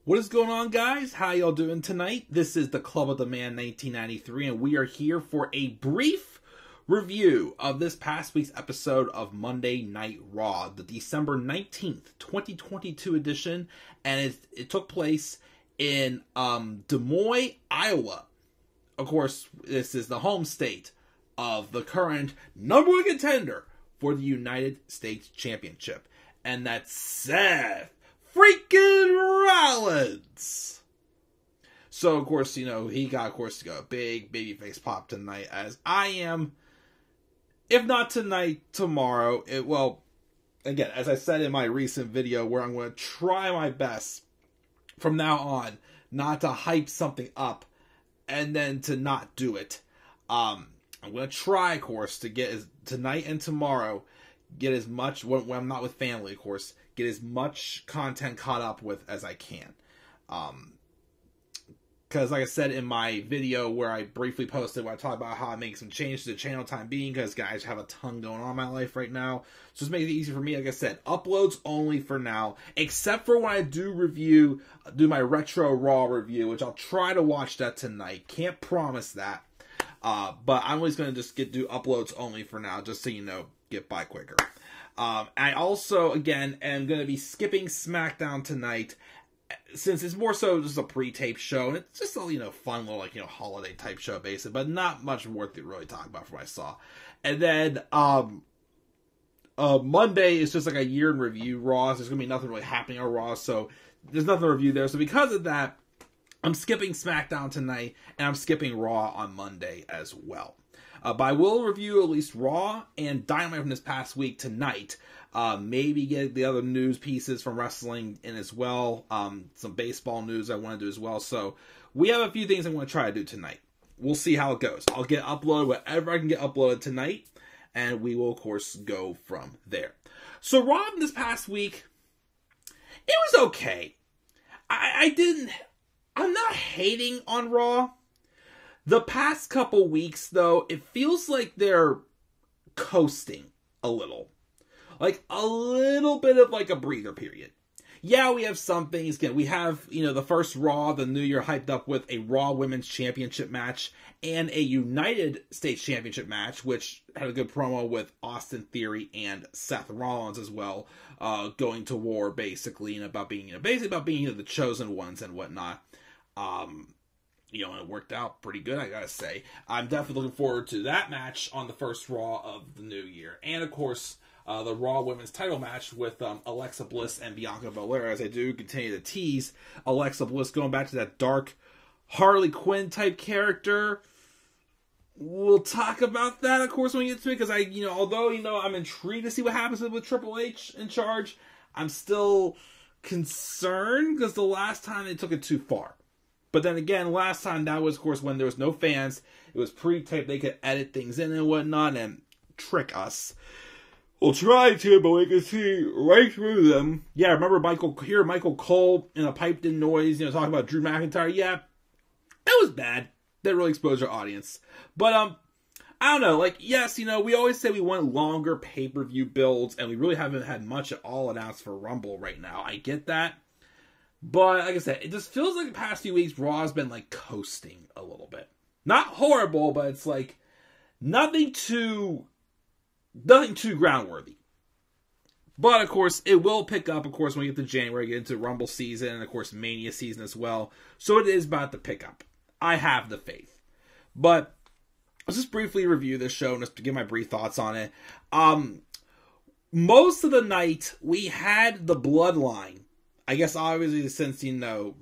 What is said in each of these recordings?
What is going on, guys? How y'all doing tonight? This is the Club of the Man 1993, and we are here for a brief review of this past week's episode of Monday Night Raw, the December 19th, 2022 edition, and it took place in Des Moines, Iowa. Of course, this is the home state of the current number one contender for the United States Championship, and that's Seth freaking Rollins. So, of course, he got, to go a big babyface pop tonight, as I am, if not tonight, tomorrow. Again, as I said in my recent video, where I'm going to try my best from now on not to hype something up and then to not do it. I'm going to try, of course, to get tonight and tomorrow, get as much, when I'm not with family, of course, get as much content caught up with as I can. Because like I said in my video where I briefly posted, where I talked about how I make some changes to the channel time being, because guys have a ton going on in my life right now. So just make it easy for me. Like I said, uploads only for now, except for when I do my retro Raw review, which I'll try to watch that tonight. Can't promise that. But I'm always going to just do uploads only for now, just so you know, get by quicker. I also, again, am going to be skipping SmackDown tonight, since it's more so just a pre-tape show, and it's just a, fun little, holiday type show, basically, but not much worth to really talk about from what I saw. And then, Monday is just like a year in review Raw, so there's going to be nothing really happening on Raw, so there's nothing to review there. So because of that, I'm skipping SmackDown tonight, and I'm skipping Raw on Monday as well. But I will review at least Raw and Dynamite from this past week tonight. Maybe get the other news pieces from wrestling in as well. Some baseball news I want to do as well. So we have a few things I'm going to try to do tonight. We'll see how it goes. I'll get uploaded whatever I can get uploaded tonight, and we will, of course, go from there. So Raw this past week, it was okay. I'm not hating on Raw. The past couple weeks, though, it feels like they're coasting a little. Like, a little bit of, a breather period. Yeah, we have some things. Again, we have, the first Raw, the New Year, hyped up with a Raw Women's Championship match and a United States Championship match, which had a good promo with Austin Theory and Seth Rollins as well, going to war, basically, and about being, the chosen ones and whatnot. And it worked out pretty good, I gotta say. I'm definitely looking forward to that match on the first Raw of the new year. And, of course, the Raw Women's title match with Alexa Bliss and Bianca Belair, as I do continue to tease Alexa Bliss going back to that dark Harley Quinn type character. We'll talk about that, of course, when we get to it, because although, I'm intrigued to see what happens with Triple H in charge, I'm still concerned, because the last time they took it too far. But then again, last time, that was, of course, when there was no fans. It was pre-taped. They could edit things in and whatnot and trick us. We'll try to, but we can see right through them. Yeah, remember Michael Cole in a piped-in noise, talking about Drew McIntyre? Yeah, that was bad. That really exposed our audience. But, I don't know. Yes, we always say we want longer pay-per-view builds, and we really haven't had much at all announced for Rumble right now. I get that. But, like I said, it just feels like the past few weeks, Raw has been, coasting a little bit. Not horrible, but it's, nothing too ground-worthy. But, of course, it will pick up, of course, when we get to January, get into Rumble season, and, of course, Mania season as well. So it is about to pick up. I have the faith. But, let's just briefly review this show, just to give my brief thoughts on it. Most of the night, we had the Bloodline. I guess, obviously, since,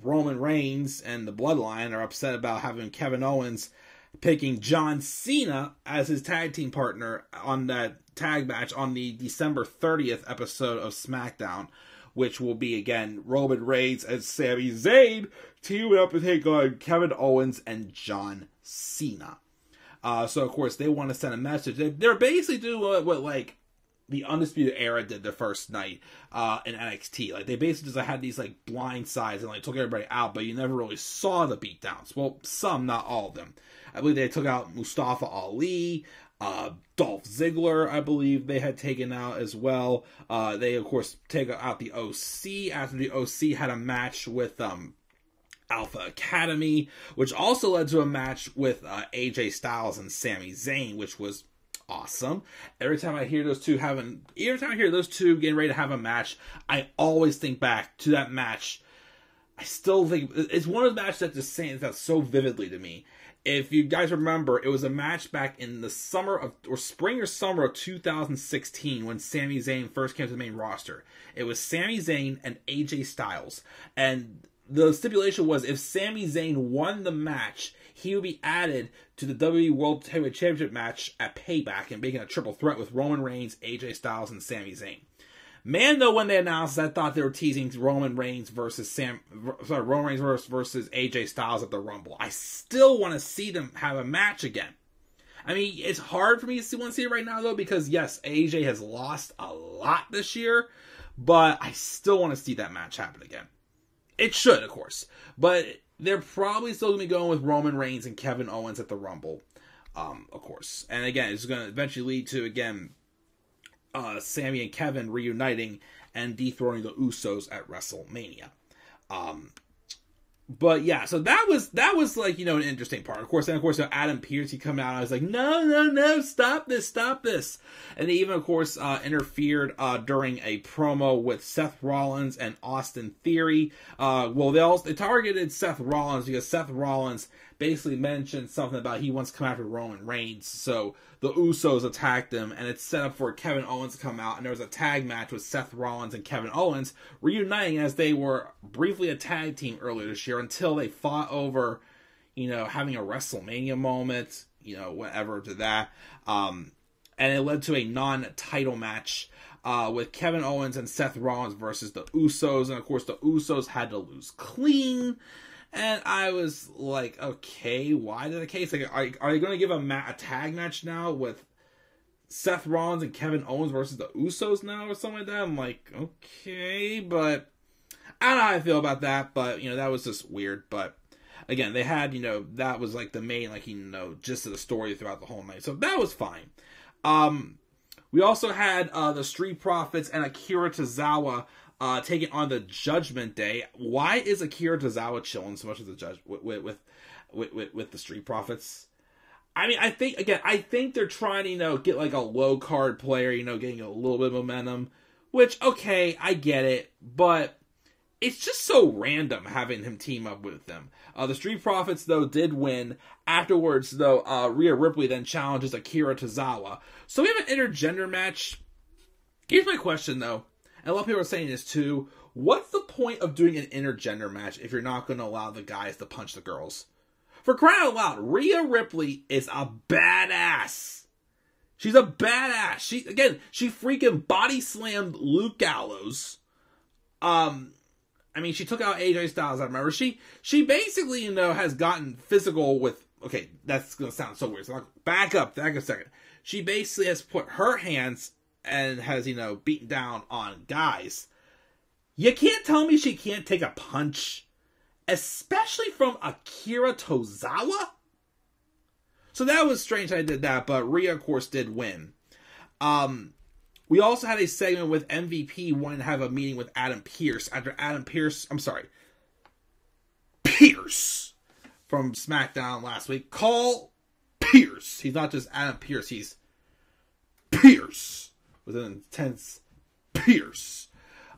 Roman Reigns and the Bloodline are upset about having Kevin Owens picking John Cena as his tag team partner on that tag match on the December 30th episode of SmackDown, which will be, again, Roman Reigns and Sami Zayn teaming up to take on Kevin Owens and John Cena. So, of course, they want to send a message. They're basically doing what the Undisputed Era did the first night in NXT. They basically just had these blind sides and took everybody out, but you never really saw the beatdowns. Well, some, not all of them. I believe they took out Mustafa Ali. Dolph Ziggler, I believe they had taken out as well. They, of course, take out the OC after the OC had a match with Alpha Academy, which also led to a match with AJ Styles and Sami Zayn, which was awesome. Every time I hear those two getting ready to have a match, I always think back to that match. I still think it's one of the matches that just stands out so vividly to me. If you guys remember, it was a match back in the spring or summer of 2016 when Sami Zayn first came to the main roster. It was Sami Zayn and AJ Styles. And the stipulation was if Sami Zayn won the match, he would be added to the WWE World Heavyweight Championship match at Payback and making a triple threat with Roman Reigns, AJ Styles, and Sami Zayn. Man, though, when they announced, I thought they were teasing Roman Reigns versus AJ Styles at the Rumble. I still want to see them have a match again. I mean, it's hard for me to want to see it right now, though, because yes, AJ has lost a lot this year, but I still want to see that match happen again. It should, of course, but they're probably still going to be going with Roman Reigns and Kevin Owens at the Rumble, of course. And again, it's going to eventually lead to, again, Sammy and Kevin reuniting and dethroning the Usos at WrestleMania. But yeah, so that was like, an interesting part. Of course, Adam Pearce, he come out and I was like, no, stop this. And they even, of course, interfered during a promo with Seth Rollins and Austin Theory. They targeted Seth Rollins because Seth Rollins basically mentioned something about he wants to come after Roman Reigns. So the Usos attacked him, and it's set up for Kevin Owens to come out, and there was a tag match with Seth Rollins and Kevin Owens reuniting as they were briefly a tag team earlier this year until they fought over, having a WrestleMania moment, whatever to that. And it led to a non-title match with Kevin Owens and Seth Rollins versus the Usos, and of course the Usos had to lose clean. And I was like, okay, why did the case? Like, are they going to give a tag match now with Seth Rollins and Kevin Owens versus the Usos now or something like that? I'm like, okay, but I don't know how I feel about that. But, that was just weird. But again, they had, that was like the main, gist of the story throughout the whole night. So that was fine. We also had the Street Profits and Akira Tozawa taking on the Judgment Day. Why is Akira Tozawa chilling so much with the with the Street Profits? I mean, I think they're trying to, get like a low card player, getting a little bit of momentum, which, okay, I get it, but it's just so random having him team up with them. The Street Profits, though, did win. Afterwards, though, Rhea Ripley then challenges Akira Tozawa. So we have an intergender match. Here's my question, though. And a lot of people are saying this too. What's the point of doing an intergender match if you're not going to allow the guys to punch the girls? For crying out loud, Rhea Ripley is a badass. She's a badass. She freaking body slammed Luke Gallows. She took out AJ Styles, I remember. She basically, has gotten physical with... Okay, that's going to sound so weird. So I'll back up a second. She basically has put her hands and has, beaten down on guys. You can't tell me she can't take a punch, especially from Akira Tozawa? So that was strange I did that, but Rhea, of course, did win. We also had a segment with MVP wanting to have a meeting with Adam Pearce after Pierce from SmackDown last week. Call Pierce. He's not just Adam Pearce, he's Pierce. With an intense Pierce.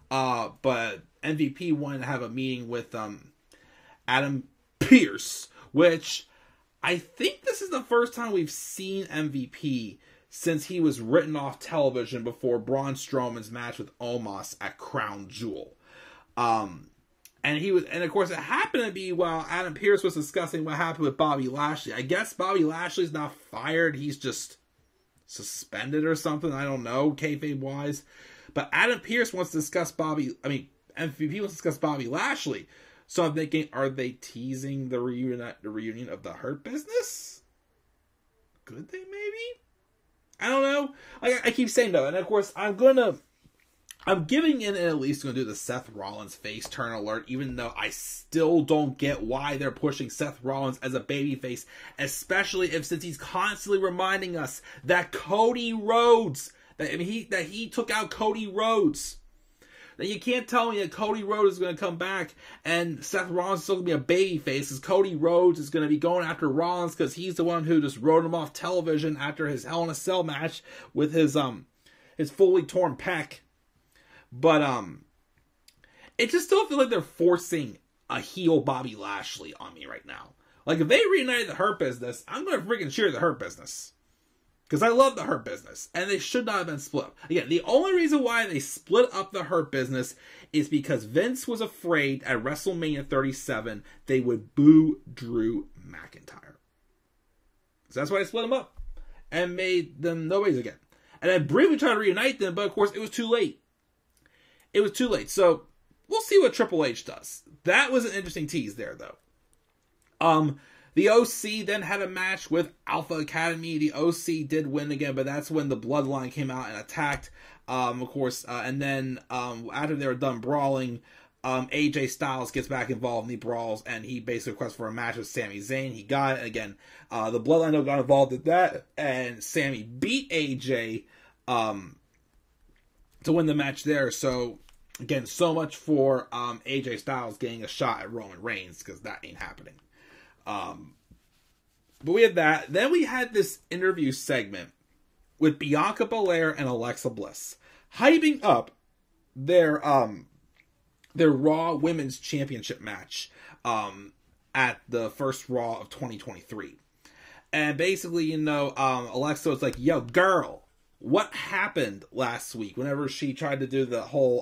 But MVP wanted to have a meeting with Adam Pearce, which I think this is the first time we've seen MVP since he was written off television before Braun Strowman's match with Omos at Crown Jewel. And of course it happened to be while Adam Pearce was discussing what happened with Bobby Lashley. I guess Bobby Lashley's not fired, he's just suspended or something, I don't know, kayfabe wise. But Adam Pearce wants to discuss MVP wants to discuss Bobby Lashley. So I'm thinking, are they teasing the reunion of the Hurt Business? Could they maybe? I don't know. I keep saying though, and of course I'm gonna I'm giving in and at least going to do the Seth Rollins face turn alert, even though I still don't get why they're pushing Seth Rollins as a babyface, especially since he's constantly reminding us that Cody Rhodes, that he took out Cody Rhodes. Now you can't tell me that Cody Rhodes is going to come back and Seth Rollins is still going to be a babyface, because Cody Rhodes is going to be going after Rollins because he's the one who just wrote him off television after his Hell in a Cell match with his fully torn pec. But it just still feels like they're forcing a heel Bobby Lashley on me right now. Like, if they reunited the Hurt Business, I'm going to freaking cheer the Hurt Business. Because I love the Hurt Business. And they should not have been split up. Again, the only reason why they split up the Hurt Business is because Vince was afraid at WrestleMania 37 they would boo Drew McIntyre. So that's why they split them up. And made them nobodies again. And then briefly tried to reunite them, but of course it was too late. It was too late. So we'll see what Triple H does. That was an interesting tease there, though. The OC then had a match with Alpha Academy. The OC did win again, but that's when the Bloodline came out and attacked. Of course, and then after they were done brawling, AJ Styles gets back involved in the brawls, and he basically requests for a match with Sami Zayn. He got it. Again, the Bloodline got involved in that, and Sami beat AJ to win the match there. So, again, so much for AJ Styles getting a shot at Roman Reigns, because that ain't happening. But we had that. Then we had this interview segment with Bianca Belair and Alexa Bliss, hyping up their Raw Women's Championship match at the first Raw of 2023. And basically, Alexa was like, yo, girl, what happened last week whenever she tried to do the whole,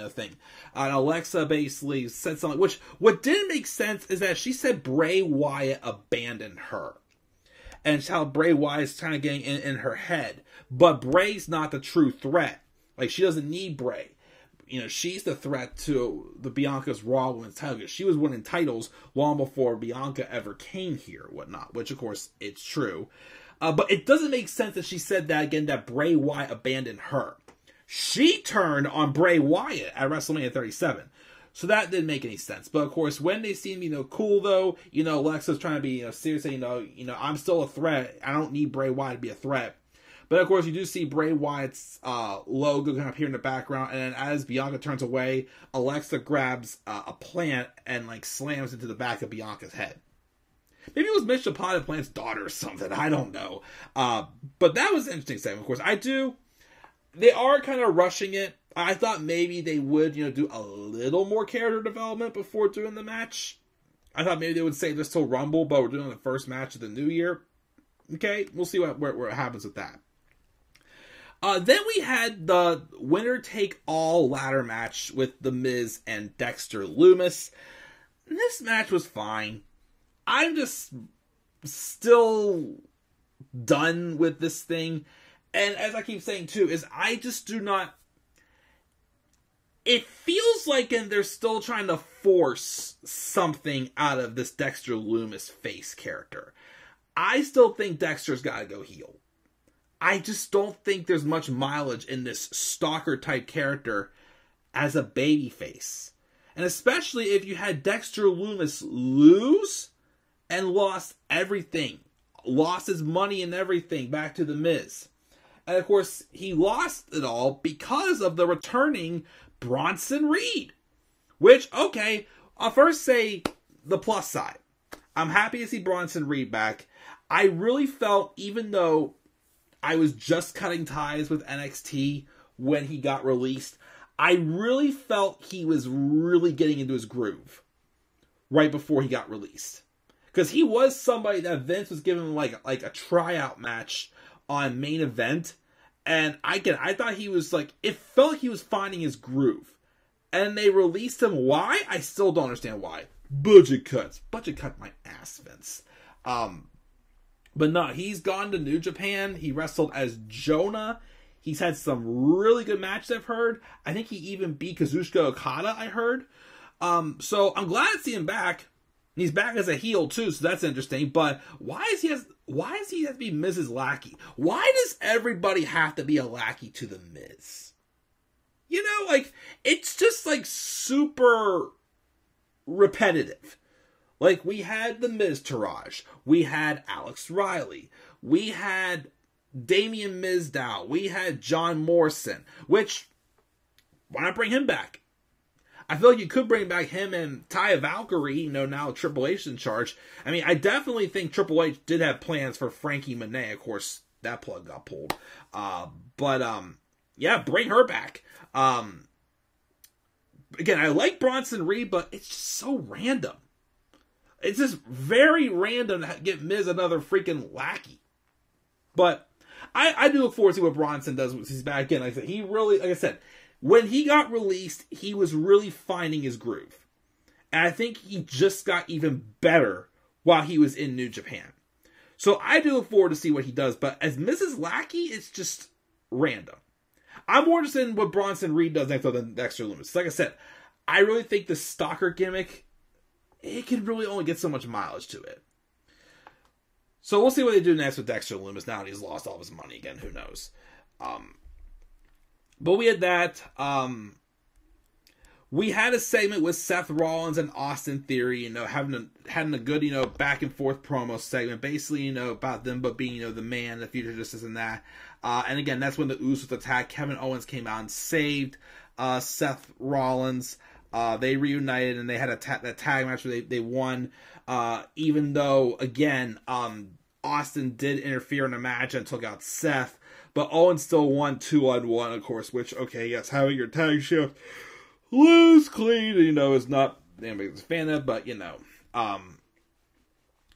thing. And Alexa basically said something, which, what didn't make sense is that she said Bray Wyatt abandoned her. And it's how Bray Wyatt's kind of getting in her head. But Bray's not the true threat. Like, she doesn't need Bray. She's the threat to the Bianca's Raw Women's title. She was winning titles long before Bianca ever came here, whatnot. Which, of course, it's true. But it doesn't make sense that she said that again, that Bray Wyatt abandoned her. She turned on Bray Wyatt at WrestleMania 37. So that didn't make any sense. But of course, when they seem, cool though, Alexa's trying to be, serious, I'm still a threat. I don't need Bray Wyatt to be a threat. But of course, you do see Bray Wyatt's logo kind of appear in the background. And then as Bianca turns away, Alexa grabs a plant and slams into the back of Bianca's head. Maybe it was Mitch the Potted Plant's daughter or something. I don't know. But that was an interesting segment. Of course, they are kind of rushing it. I thought maybe they would, do a little more character development before doing the match. I thought maybe they would save this till Rumble, but we're doing the first match of the new year. Okay, we'll see where it happens with that. Then we had the winner-take-all ladder match with The Miz and Dexter Lumis. This match was fine. I'm just still done with this thing. And as I keep saying too, is I just do not... It feels like they're still trying to force something out of this Dexter Lumis face character. I still think Dexter's got to go heel. I just don't think there's much mileage in this stalker type character as a babyface. And especially if you had Dexter Lumis lose and lost everything. Lost his money and everything back to The Miz. And of course, he lost it all because of the returning Bronson Reed. Which, okay, I'll first say the plus side. I'm happy to see Bronson Reed back. I really felt, even though I was just cutting ties with NXT when he got released, I really felt he was really getting into his groove right before he got released. Because he was somebody that Vince was giving him like a tryout match on Main Event. And I thought he was it felt like he was finding his groove. And they released him. Why? I still don't understand why. Budget cuts. Budget cut my ass, Vince. But no, he's gone to New Japan. He wrestled as Jonah. He's had some really good matches, I've heard. I think he even beat Kazuchika Okada, I heard. So I'm glad to see him back. He's back as a heel too, so that's interesting. But why does he have to be Miz's lackey? Why does everybody have to be a lackey to The Miz? You know, like, it's just, like, super repetitive. Like, we had the Miz Taraj. We had Alex Riley. We had Damian Mizdow. We had John Morrison. Which, why not bring him back? I feel like you could bring back him and Taya Valkyrie, you know, now Triple H in charge. I mean, I definitely think Triple H did have plans for Frankie Monet. Of course, that plug got pulled. Yeah, bring her back. Again, I like Bronson Reed, but it's just so random. It's just very random to get Miz another freaking lackey. But I do look forward to what Bronson does when he's back in. Like I said, when he got released, he was really finding his groove. And I think he just got even better while he was in New Japan. So I do look forward to see what he does. But as Mrs. Lackey, it's just random. I'm more interested in what Bronson Reed does next than Dexter Lumis. Like I said, I really think the stalker gimmick, it can really only get so much mileage to it. So we'll see what they do next with Dexter Lumis now that he's lost all of his money again. Who knows? But we had that. We had a segment with Seth Rollins and Austin Theory, you know, having a good, you know, back and forth promo segment, basically, you know, about them but being, you know, the man, the future, this and that. And again, that's when the Usos attacked. Kevin Owens came out and saved Seth Rollins. They reunited and they had that tag match where they won. Even though, again, Austin did interfere in the match and took out Seth, but Owens still won 2-on-1, of course, which, okay, yes, having your tag shift lose clean, you know, is not anybody's a fan of, but, you know.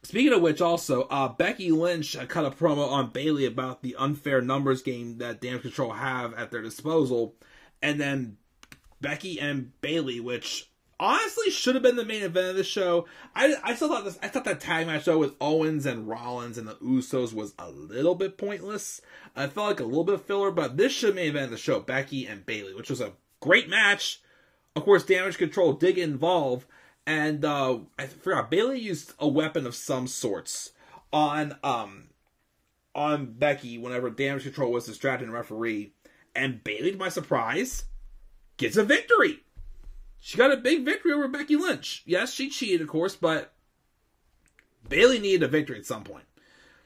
Speaking of which, also, Becky Lynch cut a promo on Bayley about the unfair numbers game that Damage Control have at their disposal, and then Becky and Bayley, which honestly should have been the main event of the show. I thought that tag match though with Owens and Rollins and the Usos was a little bit pointless. I felt like a little bit filler, but this should have been the event of the show, Becky and Bayley, which was a great match. Of course, Damage Control did get involved, and I forgot, Bayley used a weapon of some sorts on Becky whenever Damage Control was distracting the referee, and Bayley, to my surprise, gets a victory. She got a big victory over Becky Lynch. Yes, she cheated, of course, but Bayley needed a victory at some point.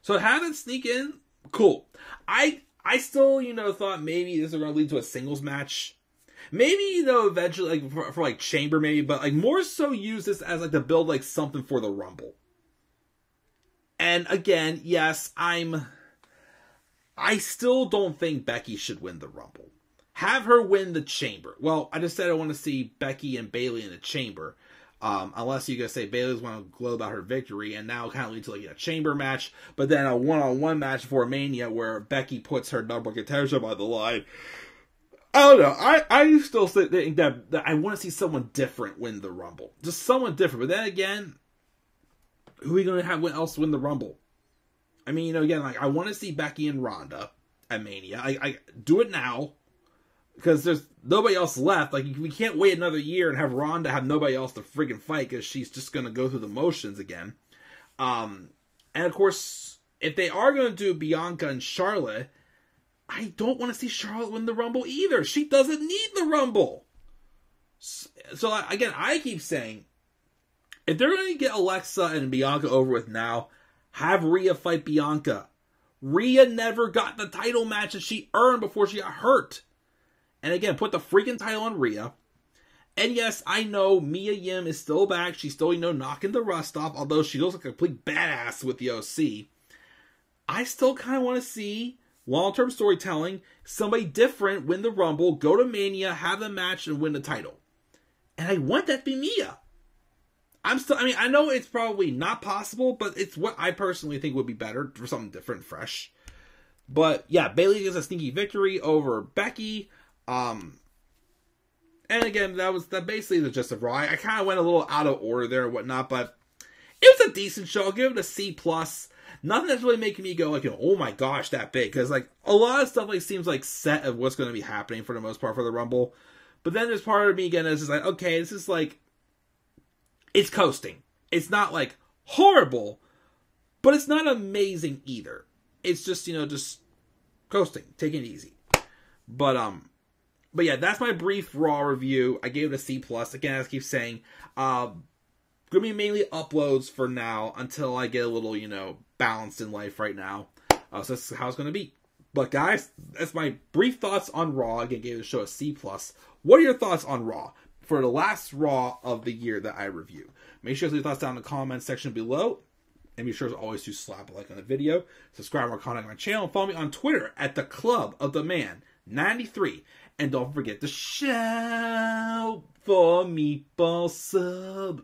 So have it sneak in, cool. I still, you know, thought maybe this was going to lead to a singles match. Maybe, you know, eventually, like, for like, Chamber, maybe, but, like, more so use this as, like, to build, like, something for the Rumble. And, again, yes, I still don't think Becky should win the Rumble. Have her win the Chamber. Well, I just said I want to see Becky and Bayley in the Chamber. Unless you're going to say Bayley's want to glow about her victory, and now kind of lead to, like, a Chamber match, but then a one-on-one match for Mania where Becky puts her number one contendership on the line. I don't know. I still think that I want to see someone different win the Rumble. Just someone different. But then again, who are we going to have else win the Rumble? I mean, you know, again, like, I want to see Becky and Ronda at Mania. I do it now. Because there's nobody else left. Like, we can't wait another year and have Ronda have nobody else to freaking fight because she's just going to go through the motions again. And, of course, if they are going to do Bianca and Charlotte, I don't want to see Charlotte win the Rumble either. She doesn't need the Rumble. So, again, I keep saying, if they're going to get Alexa and Bianca over with now, have Rhea fight Bianca. Rhea never got the title match that she earned before she got hurt. And again, put the freaking title on Rhea. And yes, I know Mia Yim is still back. She's still, you know, knocking the rust off. Although she looks like a complete badass with the OC. I still kind of want to see long-term storytelling. Somebody different win the Rumble. Go to Mania. Have the match and win the title. And I want that to be Mia. I know it's probably not possible. But it's what I personally think would be better. For something different and fresh. But yeah, Bayley gets a sneaky victory over Becky. And again, that basically the gist of Raw. I kind of went a little out of order there and whatnot, but it was a decent show. I'll give it a C+. Nothing that's really making me go like, oh my gosh, that big. Because like a lot of stuff like seems like set of what's going to be happening for the most part for the Rumble. But then there's part of me again that's just like, okay, this is like, it's coasting. It's not like horrible, but it's not amazing either. It's just, you know, just coasting, taking it easy. But But yeah, that's my brief Raw review. I gave it a C+. Again, as I keep saying, gonna be mainly uploads for now until I get a little, balanced in life right now. So this is how it's gonna be. But guys, that's my brief thoughts on Raw. Again, gave the show a C+. What are your thoughts on Raw for the last Raw of the year that I review? Make sure to leave your thoughts down in the comments section below. And be sure as always to slap a like on the video, subscribe to more content on my channel, and follow me on Twitter at the Club of the Man 93. And don't forget to shout for Meatball Sub.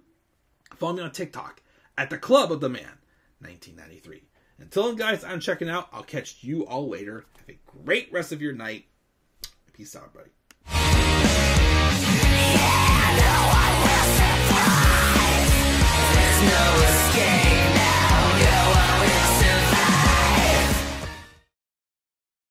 Follow me on TikTok at the Club of the Man 1993. Until then, guys, I'm checking out. I'll catch you all later. Have a great rest of your night. Peace out, buddy.